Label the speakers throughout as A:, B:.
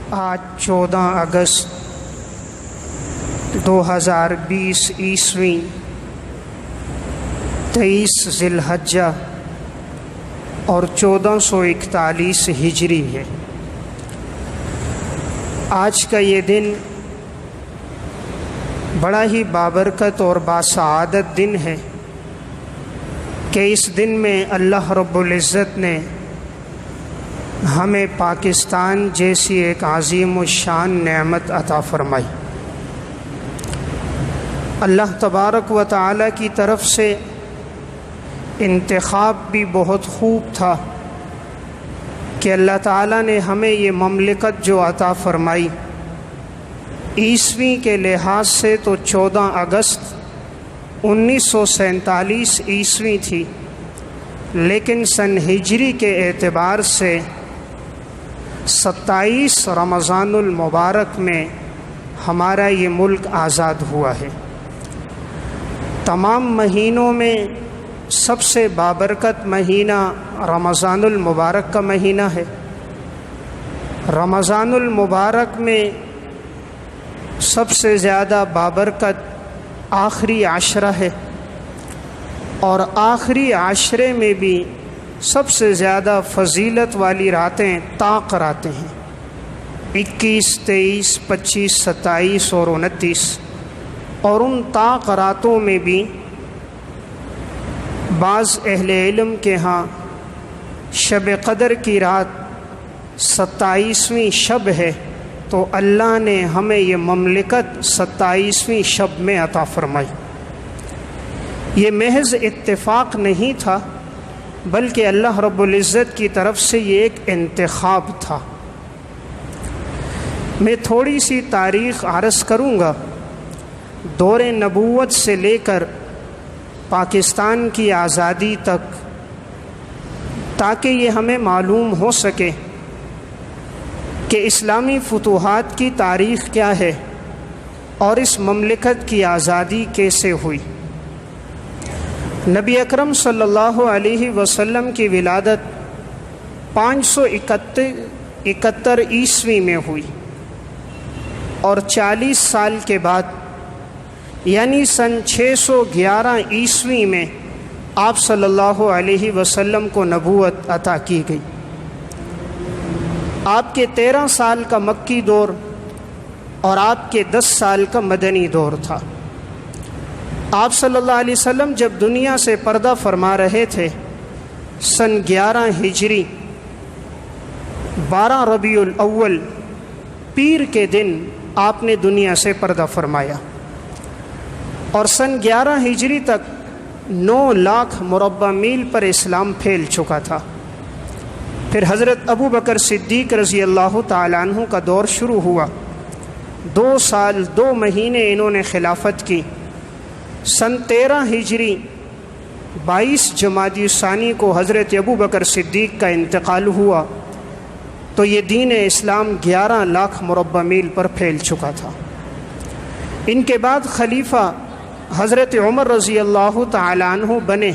A: آج 14 اگست 2020 عیسوی 23 ذی الحجہ اور 1441 ہجری ہے۔ آج کا یہ دن بڑا ہی بابرکت اور باسعادت دن ہے کہ اس دن میں اللہ رب العزت نے ہمیں پاکستان جیسی ایک عظیم الشان نعمت عطا فرمائی۔ اللہ تبارک و تعالی کی طرف سے انتخاب بھی بہت خوب تھا کہ اللہ تعالیٰ نے ہمیں یہ مملکت جو عطا فرمائی، عیسوی کے لحاظ سے تو 14 اگست 1947 عیسوی تھی، لیکن سن ہجری کے اعتبار سے 27 رمضان المبارک میں ہمارا یہ ملک آزاد ہوا ہے۔ تمام مہینوں میں سب سے بابرکت مہینہ رمضان المبارک کا مہینہ ہے۔ رمضان المبارک میں سب سے زیادہ بابرکت آخری عشرہ ہے، اور آخری عشرے میں بھی سب سے زیادہ فضیلت والی راتیں طاق راتیں ہیں، 21، 23، 25، 27 اور 29۔ اور ان طاق راتوں میں بھی بعض اہل علم کے ہاں شب قدر کی رات 27ویں شب ہے، تو اللہ نے ہمیں یہ مملکت 27ویں شب میں عطا فرمائی۔ یہ محض اتفاق نہیں تھا، بلکہ اللہ رب العزت کی طرف سے یہ ایک انتخاب تھا۔ میں تھوڑی سی تاریخ عرض کروں گا دور نبوت سے لے کر پاکستان کی آزادی تک، تاکہ یہ ہمیں معلوم ہو سکے کہ اسلامی فتوحات کی تاریخ کیا ہے اور اس مملکت کی آزادی کیسے ہوئی۔ نبی اکرم صلی اللہ علیہ وسلم کی ولادت 571 عیسوی میں ہوئی، اور 40 سال کے بعد یعنی سن 611 عیسوی میں آپ صلی اللہ علیہ وسلم کو نبوت عطا کی گئی۔ آپ کے 13 سال کا مکی دور اور آپ کے 10 سال کا مدنی دور تھا۔ آپ صلی اللہ علیہ وسلم جب دنیا سے پردہ فرما رہے تھے، سن 11 ہجری 12 ربیع الاول پیر کے دن آپ نے دنیا سے پردہ فرمایا، اور سن 11 ہجری تک 9 لاکھ مربع میل پر اسلام پھیل چکا تھا۔ پھر حضرت ابو بکر صدیق رضی اللہ تعالیٰ عنہ کا دور شروع ہوا۔ 2 سال 2 مہینے انہوں نے خلافت کی۔ سن 13 ہجری 22 جمادی الثانی کو حضرت ابو بکر صدیق کا انتقال ہوا، تو یہ دین اسلام 11 لاکھ مربع میل پر پھیل چکا تھا۔ ان کے بعد خلیفہ حضرت عمر رضی اللہ تعالیٰ عنہ بنے۔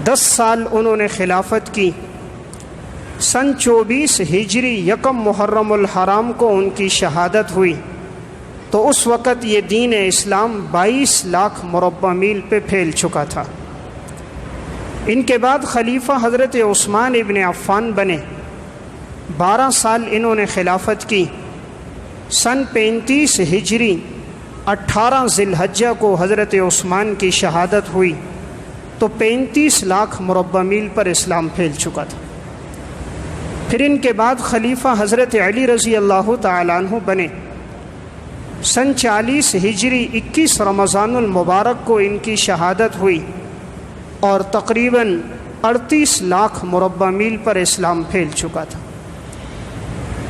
A: 10 سال انہوں نے خلافت کی۔ سن 24 ہجری 1 محرم الحرام کو ان کی شہادت ہوئی، تو اس وقت یہ دین اسلام 22 لاکھ مربع میل پہ پھیل چکا تھا۔ ان کے بعد خلیفہ حضرت عثمان ابن عفان بنے۔ 12 سال انہوں نے خلافت کی۔ سن 35 ہجری 18 ذی الحجہ کو حضرت عثمان کی شہادت ہوئی، تو 35 لاکھ مربع میل پر اسلام پھیل چکا تھا۔ پھر ان کے بعد خلیفہ حضرت علی رضی اللہ تعالیٰ عنہ بنے۔ سن 40 ہجری 21 رمضان المبارک کو ان کی شہادت ہوئی، اور تقریباً 38 لاکھ مربع میل پر اسلام پھیل چکا تھا۔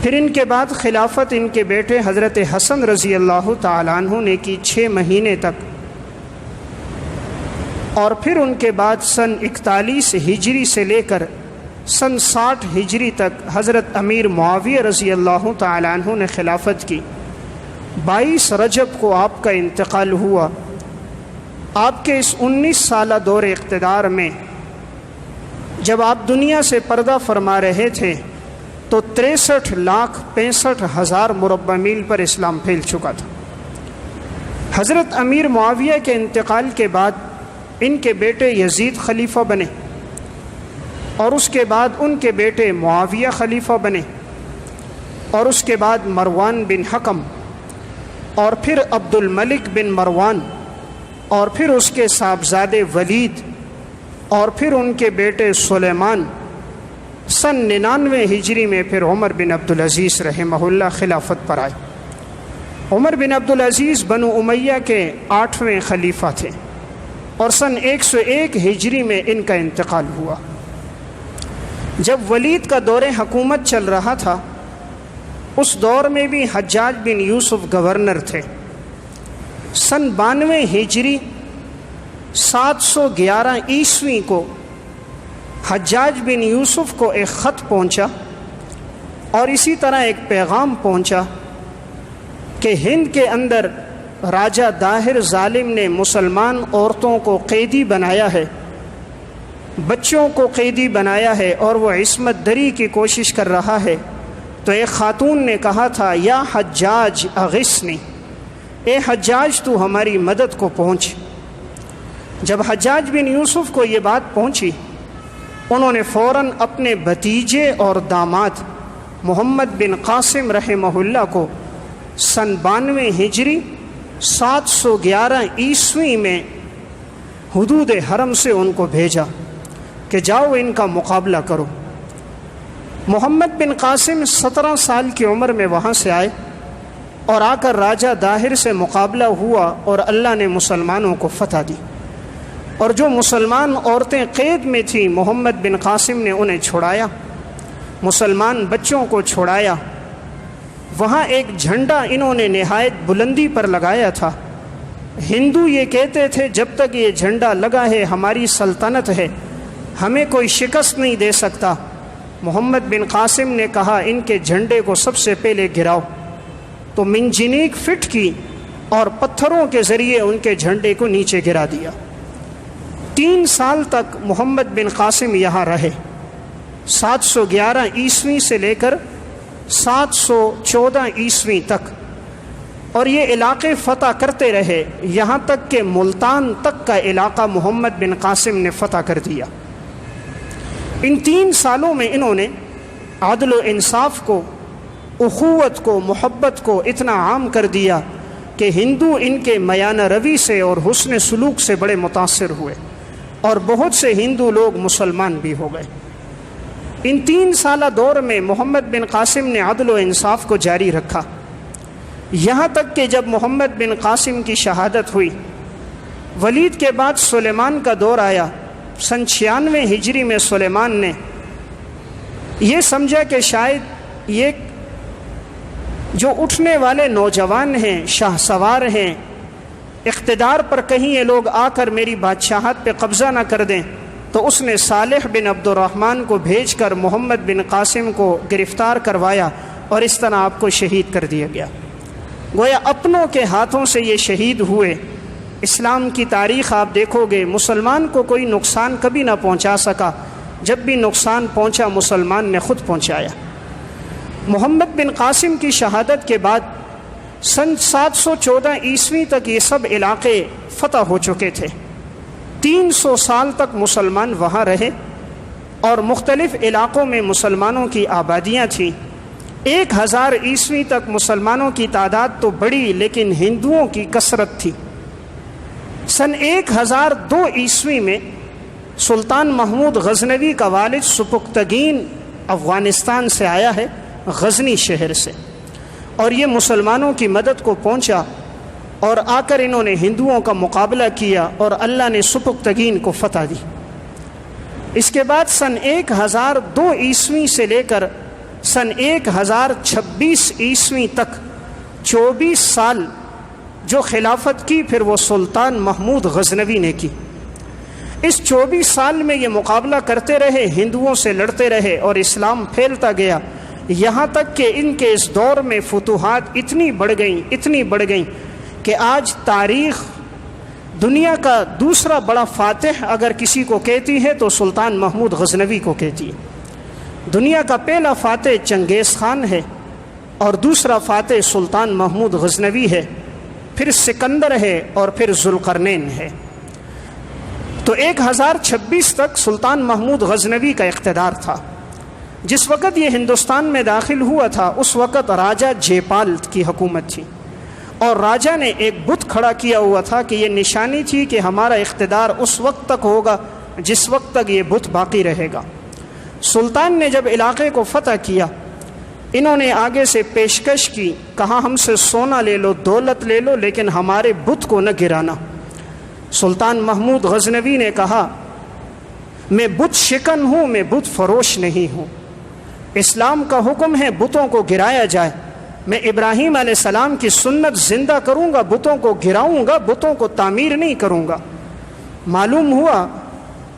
A: پھر ان کے بعد خلافت ان کے بیٹے حضرت حسن رضی اللہ تعالیٰ عنہ نے کی 6 مہینے تک، اور پھر ان کے بعد سن 41 ہجری سے لے کر سن 60 ہجری تک حضرت امیر معاویہ رضی اللہ تعالیٰ عنہ نے خلافت کی۔ 22 رجب کو آپ کا انتقال ہوا۔ آپ کے اس 19 سالہ دور اقتدار میں جب آپ دنیا سے پردہ فرما رہے تھے تو 63,65,000 مربع میل پر اسلام پھیل چکا تھا۔ حضرت امیر معاویہ کے انتقال کے بعد ان کے بیٹے یزید خلیفہ بنے، اور اس کے بعد ان کے بیٹے معاویہ خلیفہ بنے، اور اس کے بعد مروان بن حکم، اور پھر عبد الملک بن مروان، اور پھر اس کے صاحبزادے ولید، اور پھر ان کے بیٹے سلیمان۔ سن 99 ہجری میں پھر عمر بن عبدالعزیز رحمہ اللہ خلافت پر آئے۔ عمر بن عبدالعزیز بنو امیہ کے 8ویں خلیفہ تھے، اور سن 101 ہجری میں ان کا انتقال ہوا۔ جب ولید کا دور حکومت چل رہا تھا، اس دور میں بھی حجاج بن یوسف گورنر تھے۔ سن 92 ہجری 711 عیسوی کو حجاج بن یوسف کو ایک خط پہنچا، اور اسی طرح ایک پیغام پہنچا کہ ہند کے اندر راجہ داہر ظالم نے مسلمان عورتوں کو قیدی بنایا ہے، بچوں کو قیدی بنایا ہے، اور وہ عصمت دری کی کوشش کر رہا ہے۔ تو ایک خاتون نے کہا تھا، یا حجاج اغثنی، اے حجاج تو ہماری مدد کو پہنچ۔ جب حجاج بن یوسف کو یہ بات پہنچی، انہوں نے فوراً اپنے بھتیجے اور داماد محمد بن قاسم رحمہ اللہ کو سن 92 ہجری 711 عیسوی میں حدود حرم سے ان کو بھیجا کہ جاؤ ان کا مقابلہ کرو۔ محمد بن قاسم 17 سال کی عمر میں وہاں سے آئے، اور آ کر راجہ داہر سے مقابلہ ہوا، اور اللہ نے مسلمانوں کو فتح دی۔ اور جو مسلمان عورتیں قید میں تھیں، محمد بن قاسم نے انہیں چھڑایا، مسلمان بچوں کو چھڑایا۔ وہاں ایک جھنڈا انہوں نے نہایت بلندی پر لگایا تھا۔ ہندو یہ کہتے تھے، جب تک یہ جھنڈا لگا ہے ہماری سلطنت ہے، ہمیں کوئی شکست نہیں دے سکتا۔ محمد بن قاسم نے کہا، ان کے جھنڈے کو سب سے پہلے گراؤ۔ تو منجنیق فٹ کی اور پتھروں کے ذریعے ان کے جھنڈے کو نیچے گرا دیا۔ 3 سال تک محمد بن قاسم یہاں رہے، 711 عیسوی سے لے کر 714 عیسوی تک، اور یہ علاقے فتح کرتے رہے، یہاں تک کہ ملتان تک کا علاقہ محمد بن قاسم نے فتح کر دیا۔ ان 3 سالوں میں انہوں نے عدل و انصاف کو، اخوت کو، محبت کو اتنا عام کر دیا کہ ہندو ان کے میانہ روی سے اور حسن سلوک سے بڑے متاثر ہوئے، اور بہت سے ہندو لوگ مسلمان بھی ہو گئے۔ ان 3 سالہ دور میں محمد بن قاسم نے عدل و انصاف کو جاری رکھا، یہاں تک کہ جب محمد بن قاسم کی شہادت ہوئی، ولید کے بعد سلیمان کا دور آیا۔ سن 96 ہجری میں سلیمان نے یہ سمجھا کہ شاید یہ جو اٹھنے والے نوجوان ہیں، شاہ سوار ہیں، اقتدار پر کہیں یہ لوگ آ کر میری بادشاہت پہ قبضہ نہ کر دیں، تو اس نے صالح بن عبد الرحمن کو بھیج کر محمد بن قاسم کو گرفتار کروایا، اور اس طرح آپ کو شہید کر دیا گیا۔ گویا اپنوں کے ہاتھوں سے یہ شہید ہوئے۔ اسلام کی تاریخ آپ دیکھو گے، مسلمان کو کوئی نقصان کبھی نہ پہنچا سکا، جب بھی نقصان پہنچا مسلمان نے خود پہنچایا۔ محمد بن قاسم کی شہادت کے بعد سن 714 عیسوی تک یہ سب علاقے فتح ہو چکے تھے۔ 300 سال تک مسلمان وہاں رہے، اور مختلف علاقوں میں مسلمانوں کی آبادیاں تھیں۔ 1000 عیسوی تک مسلمانوں کی تعداد تو بڑی، لیکن ہندوؤں کی کثرت تھی۔ سن 1002 عیسوی میں سلطان محمود غزنوی کا والد سبکتگین افغانستان سے آیا ہے، غزنی شہر سے، اور یہ مسلمانوں کی مدد کو پہنچا، اور آ کر انہوں نے ہندوؤں کا مقابلہ کیا، اور اللہ نے سبکتگین کو فتح دی۔ اس کے بعد سن 1002 عیسوی سے لے کر سن 1026 عیسوی تک 24 سال جو خلافت کی، پھر وہ سلطان محمود غزنوی نے کی۔ اس 24 سال میں یہ مقابلہ کرتے رہے، ہندوؤں سے لڑتے رہے، اور اسلام پھیلتا گیا، یہاں تک کہ ان کے اس دور میں فتوحات اتنی بڑھ گئیں کہ آج تاریخ دنیا کا دوسرا بڑا فاتح اگر کسی کو کہتی ہے تو سلطان محمود غزنوی کو کہتی ہے۔ دنیا کا پہلا فاتح چنگیز خان ہے اور دوسرا فاتح سلطان محمود غزنوی ہے، پھر سکندر ہے اور پھر ذوالقرنین ہے۔ تو 1026 تک سلطان محمود غزنوی کا اقتدار تھا۔ جس وقت یہ ہندوستان میں داخل ہوا تھا اس وقت راجہ جے پال کی حکومت تھی، اور راجہ نے ایک بت کھڑا کیا ہوا تھا کہ یہ نشانی تھی کہ ہمارا اقتدار اس وقت تک ہوگا جس وقت تک یہ بت باقی رہے گا۔ سلطان نے جب علاقے کو فتح کیا، انہوں نے آگے سے پیشکش کی، کہا ہم سے سونا لے لو، دولت لے لو، لیکن ہمارے بت کو نہ گرانا۔ سلطان محمود غزنوی نے کہا میں بت شکن ہوں، میں بت فروش نہیں ہوں، اسلام کا حکم ہے بتوں کو گرایا جائے، میں ابراہیم علیہ السلام کی سنت زندہ کروں گا، بتوں کو گراؤں گا، بتوں کو تعمیر نہیں کروں گا۔ معلوم ہوا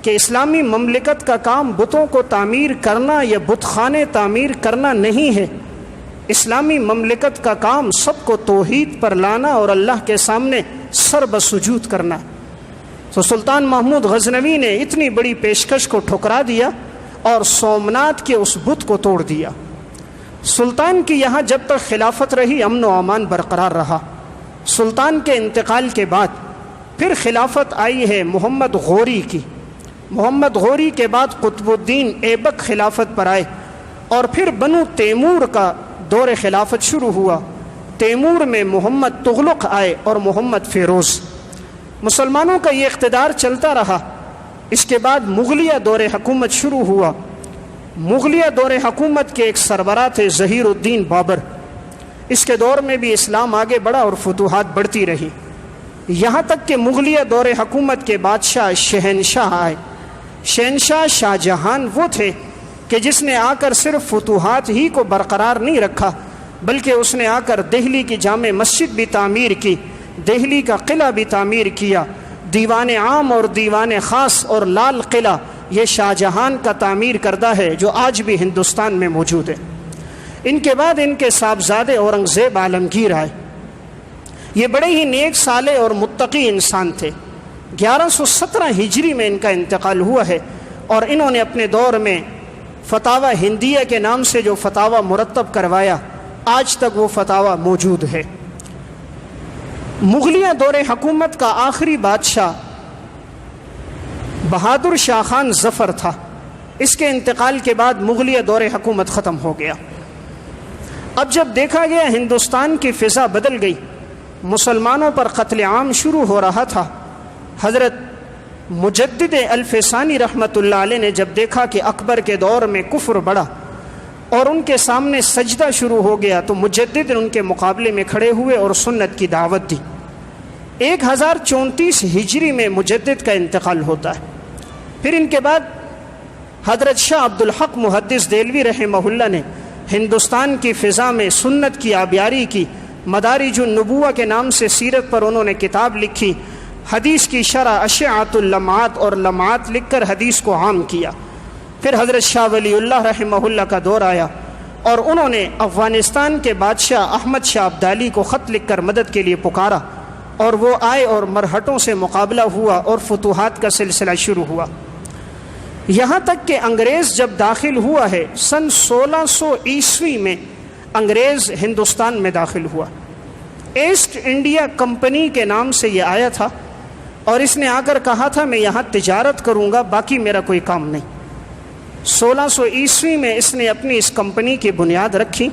A: کہ اسلامی مملکت کا کام بتوں کو تعمیر کرنا یا بت خانے تعمیر کرنا نہیں ہے، اسلامی مملکت کا کام سب کو توحید پر لانا اور اللہ کے سامنے سر بسجود کرنا۔ تو سلطان محمود غزنوی نے اتنی بڑی پیشکش کو ٹھکرا دیا اور سومنات کے اس بت کو توڑ دیا۔ سلطان کی یہاں جب تک خلافت رہی امن و امان برقرار رہا۔ سلطان کے انتقال کے بعد پھر خلافت آئی ہے محمد غوری کی۔ محمد غوری کے بعد قطب الدین ایبک خلافت پر آئے، اور پھر بنو تیمور کا دور خلافت شروع ہوا۔ تیمور میں محمد تغلق آئے اور محمد فیروز۔ مسلمانوں کا یہ اقتدار چلتا رہا۔ اس کے بعد مغلیہ دور حکومت شروع ہوا۔ مغلیہ دور حکومت کے ایک سربراہ تھے ظہیر الدین بابر۔ اس کے دور میں بھی اسلام آگے بڑھا اور فتوحات بڑھتی رہی، یہاں تک کہ مغلیہ دور حکومت کے بادشاہ شہنشاہ آئے۔ شہنشاہ شاہ جہان وہ تھے کہ جس نے آ کر صرف فتوحات ہی کو برقرار نہیں رکھا، بلکہ اس نے آ کر دہلی کی جامع مسجد بھی تعمیر کی، دہلی کا قلعہ بھی تعمیر کیا، دیوان عام اور دیوان خاص اور لال قلعہ یہ شاہ جہان کا تعمیر کردہ ہے جو آج بھی ہندوستان میں موجود ہے۔ ان کے بعد ان کے صاحبزادے اورنگزیب عالمگیر آئے۔ یہ بڑے ہی نیک صالح اور متقی انسان تھے۔ 1117 ہجری میں ان کا انتقال ہوا ہے، اور انہوں نے اپنے دور میں فتاوی ہندیہ کے نام سے جو فتاوی مرتب کروایا، آج تک وہ فتاوی موجود ہے۔ مغلیہ دور حکومت کا آخری بادشاہ بہادر شاہ خان ظفر تھا۔ اس کے انتقال کے بعد مغلیہ دور حکومت ختم ہو گیا۔ اب جب دیکھا گیا ہندوستان کی فضا بدل گئی، مسلمانوں پر قتل عام شروع ہو رہا تھا، حضرت مجدد الفسانی رحمۃ اللہ علیہ نے جب دیکھا کہ اکبر کے دور میں کفر بڑھا اور ان کے سامنے سجدہ شروع ہو گیا، تو مجدد ان کے مقابلے میں کھڑے ہوئے اور سنت کی دعوت دی۔ 1034 ہجری میں مجدد کا انتقال ہوتا ہے۔ پھر ان کے بعد حضرت شاہ عبد الحق محدث دہلوی رحمہ اللہ نے ہندوستان کی فضا میں سنت کی آبیاری کی، مدارج النبوہ کے نام سے سیرت پر انہوں نے کتاب لکھی، حدیث کی شرح اشعۃ اللمعات اور لمعات لکھ کر حدیث کو عام کیا۔ پھر حضرت شاہ ولی اللہ رحمہ اللہ کا دور آیا، اور انہوں نے افغانستان کے بادشاہ احمد شاہ ابدالی کو خط لکھ کر مدد کے لیے پکارا، اور وہ آئے اور مرہٹوں سے مقابلہ ہوا اور فتوحات کا سلسلہ شروع ہوا، یہاں تک کہ انگریز جب داخل ہوا ہے سن 1600 عیسوی میں انگریز ہندوستان میں داخل ہوا۔ ایسٹ انڈیا کمپنی کے نام سے یہ آیا تھا، اور اس نے آ کر کہا تھا میں یہاں تجارت کروں گا، باقی میرا کوئی کام نہیں۔ 1600 عیسوی میں اس نے اپنی اس کمپنی کی بنیاد رکھی،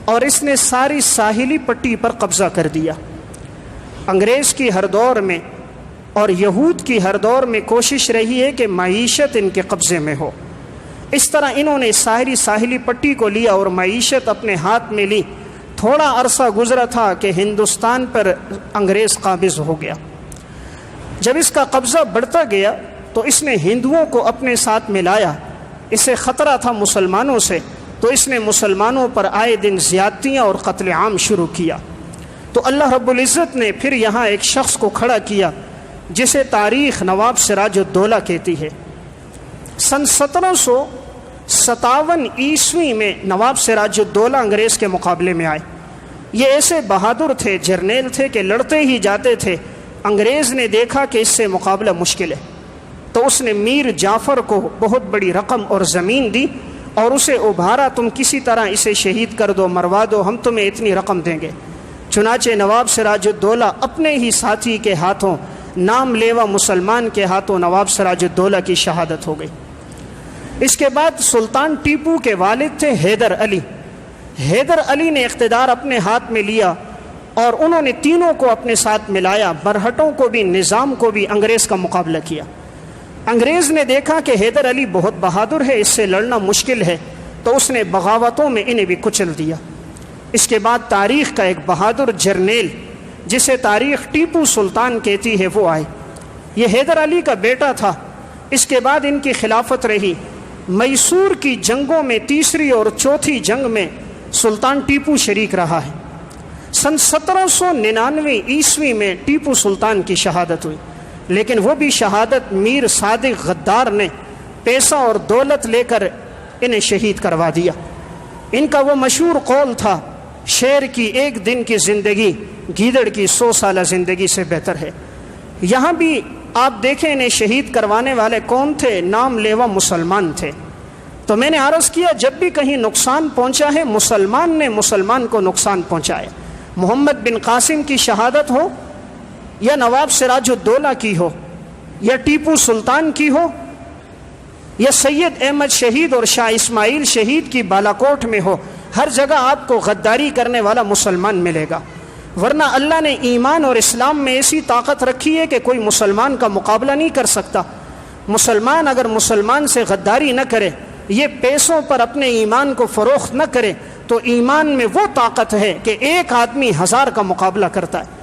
A: اور اس نے ساری ساحلی پٹی پر قبضہ کر دیا۔ انگریز کی ہر دور میں اور یہود کی ہر دور میں کوشش رہی ہے کہ معیشت ان کے قبضے میں ہو۔ اس طرح انہوں نے ساحلی پٹی کو لیا اور معیشت اپنے ہاتھ میں لی۔ تھوڑا عرصہ گزرا تھا کہ ہندوستان پر انگریز قابض ہو گیا۔ جب اس کا قبضہ بڑھتا گیا تو اس نے ہندوؤں کو اپنے ساتھ ملایا۔ اسے خطرہ تھا مسلمانوں سے، تو اس نے مسلمانوں پر آئے دن زیادتیاں اور قتل عام شروع کیا۔ تو اللہ رب العزت نے پھر یہاں ایک شخص کو کھڑا کیا جسے تاریخ نواب سراج الدولہ کہتی ہے۔ سن 1757 عیسوی میں نواب سراج الدولہ انگریز کے مقابلے میں آئے۔ یہ ایسے بہادر تھے، جرنیل تھے کہ لڑتے ہی جاتے تھے۔ انگریز نے دیکھا کہ اس سے مقابلہ مشکل ہے، تو اس نے میر جعفر کو بہت بڑی رقم اور زمین دی، اور اسے ابھارا، تم کسی طرح اسے شہید کر دو، مروا دو، ہم تمہیں اتنی رقم دیں گے۔ چنانچہ نواب سراج الدولہ اپنے ہی ساتھی کے ہاتھوں، نام لیوا مسلمان کے ہاتھوں نواب سراج الدولہ کی شہادت ہو گئی۔ اس کے بعد سلطان ٹیپو کے والد تھے حیدر علی۔ حیدر علی نے اقتدار اپنے ہاتھ میں لیا اور انہوں نے تینوں کو اپنے ساتھ ملایا، مرہٹوں کو بھی، نظام کو بھی، انگریز کا مقابلہ کیا۔ انگریز نے دیکھا کہ حیدر علی بہت بہادر ہے، اس سے لڑنا مشکل ہے، تو اس نے بغاوتوں میں انہیں بھی کچل دیا۔ اس کے بعد تاریخ کا ایک بہادر جرنیل جسے تاریخ ٹیپو سلطان کہتی ہے وہ آئے۔ یہ حیدر علی کا بیٹا تھا۔ اس کے بعد ان کی خلافت رہی۔ میسور کی جنگوں میں تیسری اور چوتھی جنگ میں سلطان ٹیپو شریک رہا ہے۔ سن 1799 عیسوی میں ٹیپو سلطان کی شہادت ہوئی، لیکن وہ بھی شہادت میر صادق غدار نے پیسہ اور دولت لے کر انہیں شہید کروا دیا۔ ان کا وہ مشہور قول تھا، شیر کی ایک دن کی زندگی گیدڑ کی 100 سالہ زندگی سے بہتر ہے۔ یہاں بھی آپ دیکھیں انہیں شہید کروانے والے کون تھے؟ نام لیوا مسلمان تھے۔ تو میں نے عرض کیا جب بھی کہیں نقصان پہنچا ہے مسلمان نے مسلمان کو نقصان پہنچایا۔ محمد بن قاسم کی شہادت ہو یا نواب سراج الدولہ کی ہو یا ٹیپو سلطان کی ہو یا سید احمد شہید اور شاہ اسماعیل شہید کی بالاکوٹ میں ہو، ہر جگہ آپ کو غداری کرنے والا مسلمان ملے گا۔ ورنہ اللہ نے ایمان اور اسلام میں ایسی طاقت رکھی ہے کہ کوئی مسلمان کا مقابلہ نہیں کر سکتا۔ مسلمان اگر مسلمان سے غداری نہ کرے، یہ پیسوں پر اپنے ایمان کو فروخت نہ کرے، تو ایمان میں وہ طاقت ہے کہ ایک آدمی 1000 کا مقابلہ کرتا ہے۔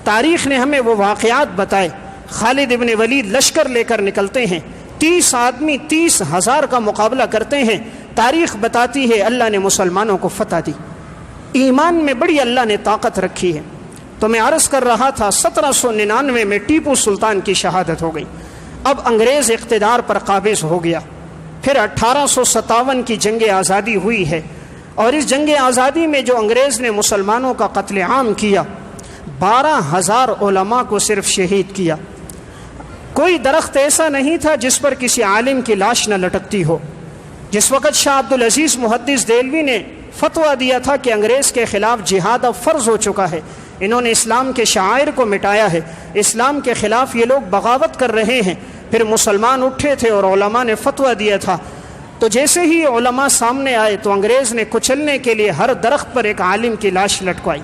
A: تاریخ نے ہمیں وہ واقعات بتائے۔ خالد ابن ولید لشکر لے کر نکلتے ہیں، 30 آدمی 30,000 کا مقابلہ کرتے ہیں۔ تاریخ بتاتی ہے اللہ نے مسلمانوں کو فتح دی۔ ایمان میں بڑی اللہ نے طاقت رکھی ہے۔ تو میں عرض کر رہا تھا 1799 میں ٹیپو سلطان کی شہادت ہو گئی۔ اب انگریز اقتدار پر قابض ہو گیا۔ پھر 1857 کی جنگ آزادی ہوئی ہے، اور اس جنگ آزادی میں جو انگریز نے مسلمانوں کا قتل عام کیا، 12,000 علماء کو صرف شہید کیا۔ کوئی درخت ایسا نہیں تھا جس پر کسی عالم کی لاش نہ لٹکتی ہو۔ جس وقت شاہ عبدالعزیز محدث دہلوی نے فتویٰ دیا تھا کہ انگریز کے خلاف جہاد اب فرض ہو چکا ہے، انہوں نے اسلام کے شعائر کو مٹایا ہے، اسلام کے خلاف یہ لوگ بغاوت کر رہے ہیں، پھر مسلمان اٹھے تھے اور علماء نے فتویٰ دیا تھا۔ تو جیسے ہی علماء سامنے آئے تو انگریز نے کچلنے کے لیے ہر درخت پر ایک عالم کی لاش لٹکوائی۔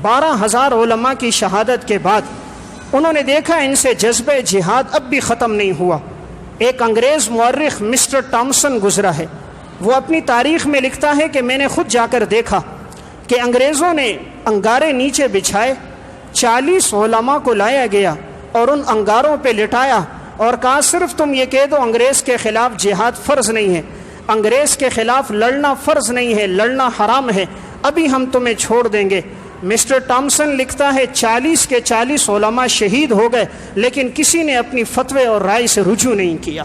A: 12,000 علماء کی شہادت کے بعد انہوں نے دیکھا ان سے جذبہ جہاد اب بھی ختم نہیں ہوا۔ ایک انگریز مورخ مسٹر ٹامسن گزرا ہے، وہ اپنی تاریخ میں لکھتا ہے کہ میں نے خود جا کر دیکھا کہ انگریزوں نے انگارے نیچے بچھائے، 40 علماء کو لایا گیا اور ان انگاروں پہ لٹایا اور کہا صرف تم یہ کہہ دو انگریز کے خلاف جہاد فرض نہیں ہے، انگریز کے خلاف لڑنا فرض نہیں ہے، لڑنا حرام ہے، ابھی ہم تمہیں چھوڑ دیں گے۔ مسٹر ٹامسن لکھتا ہے 40 کے 40 علماء شہید ہو گئے، لیکن کسی نے اپنی فتوے اور رائے سے رجوع نہیں کیا۔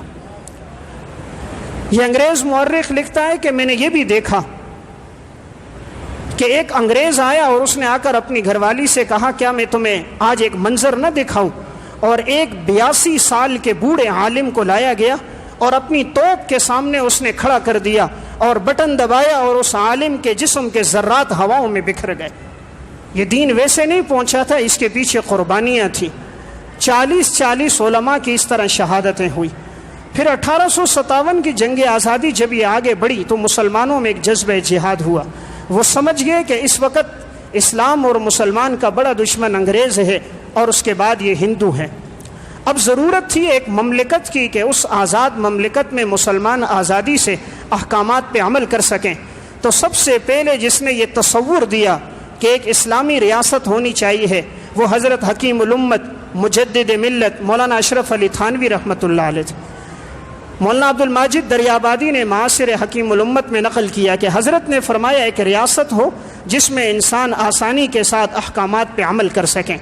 A: یہ انگریز مورخ لکھتا ہے کہ میں نے یہ بھی دیکھا کہ ایک انگریز آیا اور اس نے آ کر اپنی گھر والی سے کہا کیا میں تمہیں آج ایک منظر نہ دکھاؤں، اور ایک 82 سال کے بوڑھے عالم کو لایا گیا اور اپنی توپ کے سامنے اس نے کھڑا کر دیا اور بٹن دبایا اور اس عالم کے جسم کے ذرات ہواؤں میں بکھر گئے۔ یہ دین ویسے نہیں پہنچا تھا، اس کے پیچھے قربانیاں تھیں۔ 40 علماء کی اس طرح شہادتیں ہوئی۔ پھر 1857 کی جنگ آزادی جب یہ آگے بڑھی تو مسلمانوں میں ایک جذبہ جہاد ہوا۔ وہ سمجھ گئے کہ اس وقت اسلام اور مسلمان کا بڑا دشمن انگریز ہے اور اس کے بعد یہ ہندو ہیں۔ اب ضرورت تھی ایک مملکت کی کہ اس آزاد مملکت میں مسلمان آزادی سے احکامات پہ عمل کر سکیں۔ تو سب سے پہلے جس نے یہ تصور دیا کہ ایک اسلامی ریاست ہونی چاہیے ہے وہ حضرت حکیم الامت مجدد ملت مولانا اشرف علی تھانوی رحمۃ اللہ علیہ تھے۔ مولانا عبد الماجد دریابادی نے معاصر حکیم الامت میں نقل کیا کہ حضرت نے فرمایا ایک ریاست ہو جس میں انسان آسانی کے ساتھ احکامات پہ عمل کر سکیں۔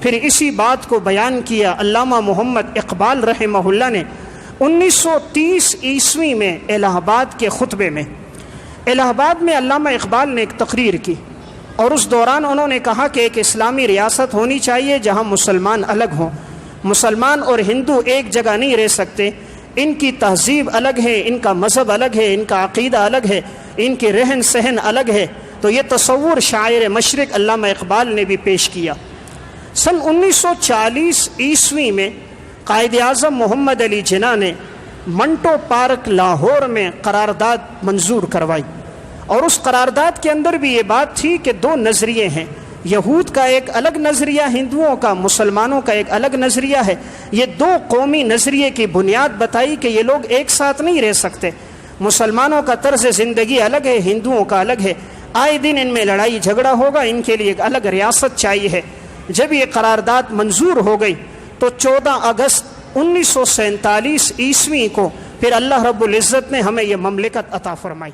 A: پھر اسی بات کو بیان کیا علامہ محمد اقبال رحمہ اللہ نے 1930 عیسوی میں الہ آباد کے خطبے میں۔ الہ آباد میں علامہ اقبال نے ایک تقریر کی اور اس دوران انہوں نے کہا کہ ایک اسلامی ریاست ہونی چاہیے جہاں مسلمان الگ ہوں، مسلمان اور ہندو ایک جگہ نہیں رہ سکتے، ان کی تہذیب الگ ہے، ان کا مذہب الگ ہے، ان کا عقیدہ الگ ہے، ان کے رہن سہن الگ ہے۔ تو یہ تصور شاعر مشرق علامہ اقبال نے بھی پیش کیا۔ سن 1940 عیسوی میں قائد اعظم محمد علی جناح نے منٹو پارک لاہور میں قرارداد منظور کروائی، اور اس قرارداد کے اندر بھی یہ بات تھی کہ دو نظریے ہیں، یہود کا ایک الگ نظریہ، ہندوؤں کا، مسلمانوں کا ایک الگ نظریہ ہے۔ یہ دو قومی نظریے کی بنیاد بتائی کہ یہ لوگ ایک ساتھ نہیں رہ سکتے، مسلمانوں کا طرز زندگی الگ ہے، ہندوؤں کا الگ ہے، آئے دن ان میں لڑائی جھگڑا ہوگا، ان کے لیے ایک الگ ریاست چاہیے ہے۔ جب یہ قرارداد منظور ہو گئی تو 14 اگست 1947 عیسوی کو پھر اللہ رب العزت نے ہمیں یہ مملکت عطا فرمائی۔